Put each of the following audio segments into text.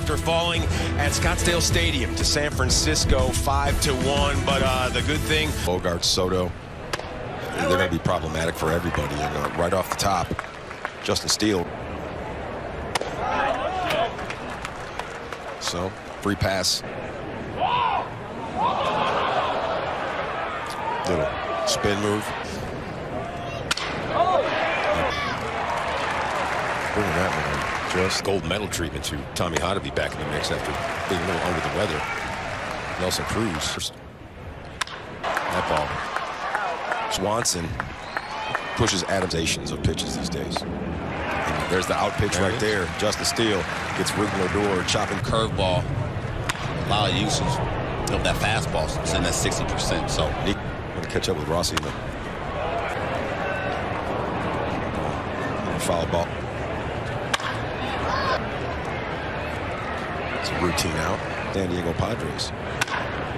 after falling at Scottsdale Stadium to San Francisco 5-1. But the good thing, Bogart, Soto, they're going to be problematic for everybody. And right off the top, Justin Steele. So, free pass. Little spin move. Bringing that one in. Just gold medal treatment to Tommy Hotovy back in the mix after being a little under the weather. Nelson Cruz. That ball. Swanson pushes adaptations of pitches these days. And there's the out pitch right there. Justin Steele gets Rick Lodor chopping curveball. A lot of usage of that fastball, sitting at 60%. So I'm going to catch up with Rossi in the foul ball. It's a routine out. San Diego Padres.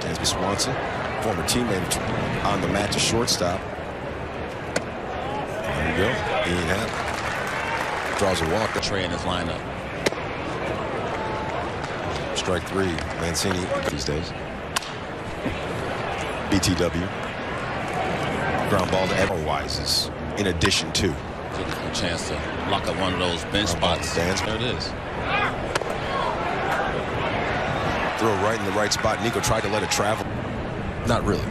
Dansby Swanson, former teammate on the mat to shortstop. There you go. Ian Happ draws a walk. Trey in his lineup. Strike three. Mancini these days. BTW. Ground ball to Everwise is in addition to. Took a chance to lock up one of those bench spots. There it is. Throw right in the right spot. Nico tried to let it travel. Not really.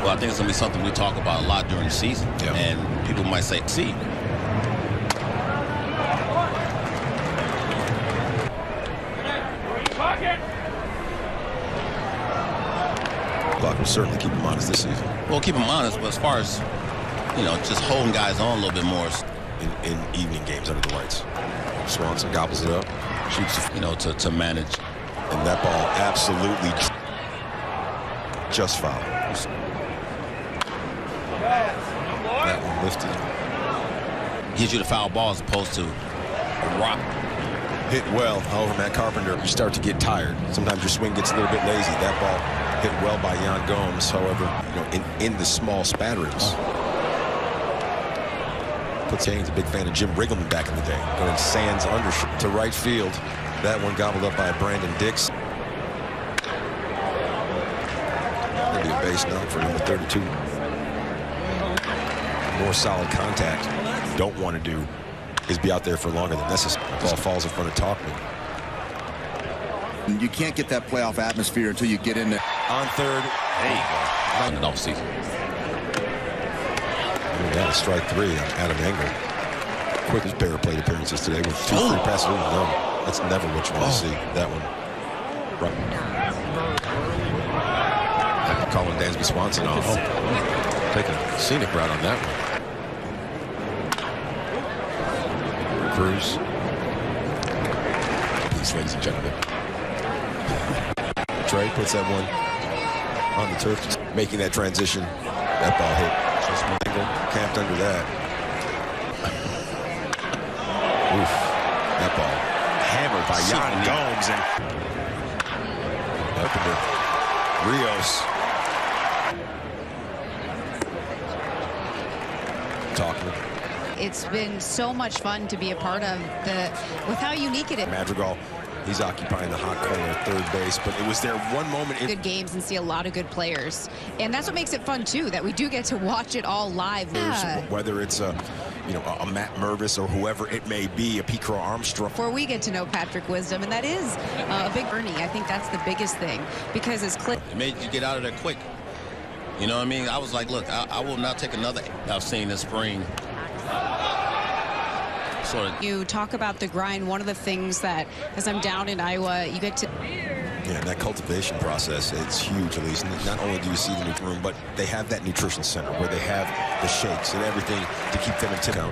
Well, I think it's going to be something we talk about a lot during the season. Yeah. And people might say, see. Buck will certainly keep him honest this season. Well, keep him honest, but as far as, you know, just holding guys on a little bit more. In evening games under the lights. Swanson gobbles it up. Shoots, you know, to manage. And that ball absolutely just fouled. That one lifted. Gives you the foul ball as opposed to a rock. Hit well. However, Matt Carpenter, you start to get tired. Sometimes your swing gets a little bit lazy. That ball hit well by Yan Gomes. However, you know, in the small spatterings. He's a big fan of Jim Riggleman back in the day. Going Sands undershirt to right field. That one gobbled up by Brandon Dix. That'll be a base knock for number 32. More solid contact. Don't want to do is be out there for longer than necessary. The ball falls in front of Talkman. You can't get that playoff atmosphere until you get in there. On third. There you go. On the offseason. Yeah, strike three on Adam Engel. Quickest pair of plate appearances today with two free passes. No, that's never what you want to see. That one. Right. I'm calling Dansby Swanson off. Taking a scenic route on that one. Cruz. Peace, ladies and gentlemen. Trey puts that one on the turf, making that transition. That ball hit. Camped under that. Oof. That ball hammered by Yan Gomes and up into Rios. Talking. It's been so much fun to be a part of with how unique it is. Madrigal. He's occupying the hot corner at third base, but it was there one moment. Good games and see a lot of good players, and that's what makes it fun too. That we do get to watch it all live. Yeah. Whether it's a Matt Mervis or whoever it may be, a Pete Crow Armstrong. Before we get to know Patrick Wisdom, and that is a big Ernie. I think that's the biggest thing because it's it made you get out of there quick. You know what I mean? I was like, look, I will not take another. I've seen this spring. You talk about the grind. One of the things that, as I'm down in Iowa, you get to. Yeah, and that cultivation process, it's huge, at least. Not only do you see the new room, but they have that nutrition center where they have the shakes and everything to keep them in town.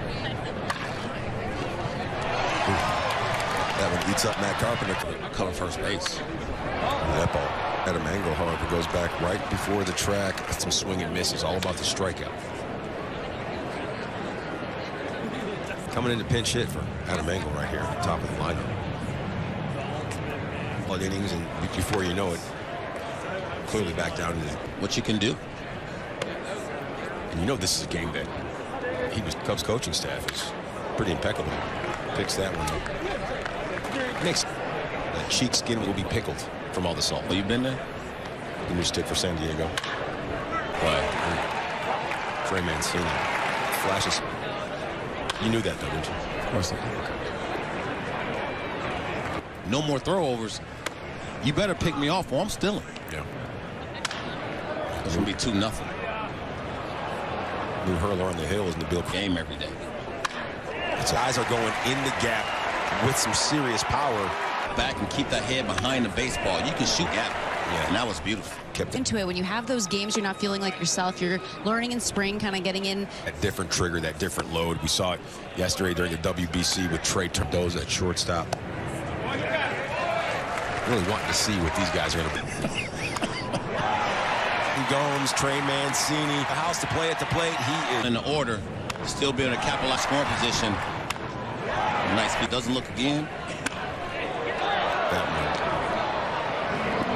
That one eats up Matt Carpenter. Cover first base. That ball. Adam Engel, however, goes back right before the track. Some swing and misses, all about the strikeout. Coming in to pinch hit for Adam Engel right here at the top of the lineup. Blood innings, and before you know it, clearly back down to what you can do. And you know this is a game that Cubs coaching staff is pretty impeccable. Picks that one up. Next, cheek skin will be pickled from all the salt. Well, you been there? Give me a stick for San Diego. Why? Trey Mancini. Flashes. You knew that, though, didn't you? Of course not. No more throwovers. You better pick me off or I'm stealing. Yeah. It's going to be 2-0. New hurler on the hill is in the Bill Game every day. Its eyes are going in the gap with some serious power. Back and keep that head behind the baseball. You can shoot at it. Yeah. And that was beautiful. Kept Into it when you have those games, you're not feeling like yourself. You're learning in spring, kind of getting in. that different trigger, that different load. We saw it yesterday during the WBC with Trey Turdoza at shortstop. Really wanting to see what these guys are going to be. Gomes, Trey Mancini, the house to play at the plate. He is In the order, still being in a capitalized scoring position. Nice. He doesn't look again. that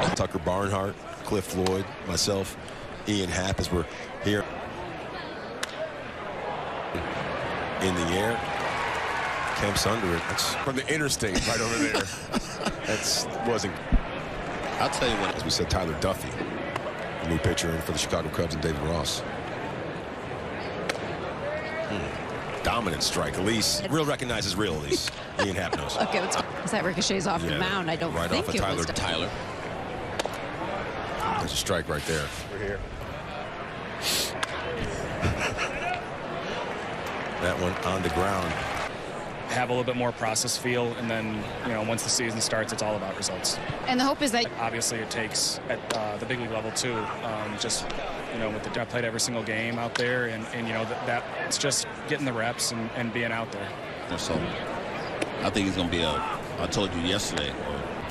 one. Tucker Barnhart, Cliff Floyd, myself, Ian Happ, as we're here in the air. Kemp's under it. That's from the interstate right over there. That's wasn't. I'll tell you what. As we said, Tyler Duffy, the new pitcher in for the Chicago Cubs, and David Ross. Dominant strike. Elise. Real recognizes real, Elise. Ian Happ knows. Okay, let's. Is that ricochets off the mound? I don't right think off of it was. Tyler. There's a strike right there. We're here. That one on the ground. Have a little bit more process feel, and then, you know, once the season starts, it's all about results. And the hope is that Obviously, it takes at the big league level too. Just, you know, I played every single game out there, and you know that it's just getting the reps and being out there. So I think he's going to be I told you yesterday.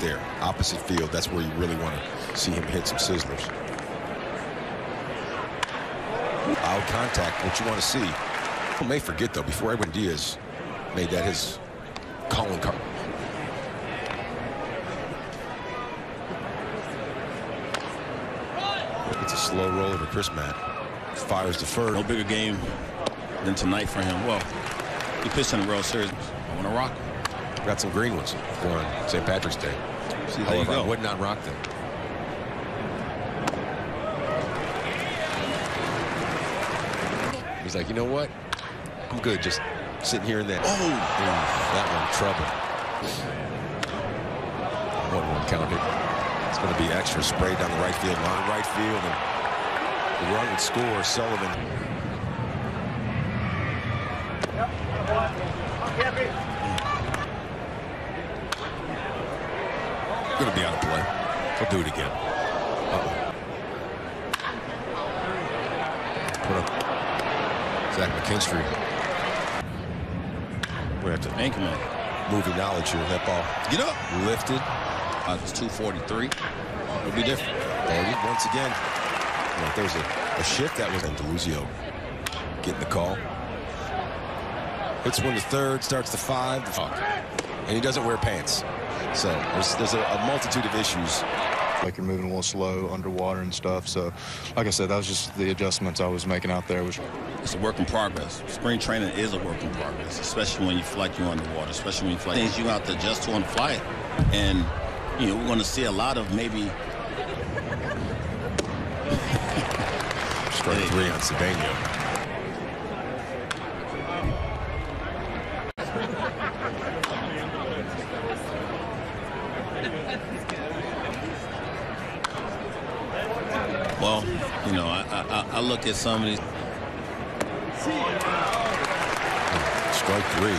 There, opposite field. That's where you really want to see him hit some sizzlers. Out contact. What you want to see. People may forget though. Before Edwin Diaz made that his calling card. It's a slow roll over Chris Matt. Fires the first. No bigger game than tonight for him. Well, he pitched in the World Series. I want to rock him. Got some green ones on St. Patrick's Day. See, there you However, go. I would not rock them. He's like, you know what? I'm good just sitting here in that. Oh, that one, trouble. 1-1 counted. It's going to be extra. Sprayed down the right field line. Right field, and the run would score. Sullivan. Going to be out of play. He'll do it again. Put up Zach McKinstry. We have to Anchorman. movie knowledge here. That ball Get up. lifted. It's 243. It'll be different. 30 once again. You know, if there's a shift that was in DeLuzio getting the call. Hits one to third, starts to 5, and he doesn't wear pants. So there's a multitude of issues. Like you're moving a little slow underwater and stuff. So, like I said, that was just the adjustments I was making out there. It's a work in progress. Spring training is a work in progress, especially when you feel like you're underwater, especially when you feel like things you have to adjust to on the fly. And, you know, we're going to see a lot of maybe. Strike 3 on Cedeno. Well, you know, I look at some of these. Strike 3.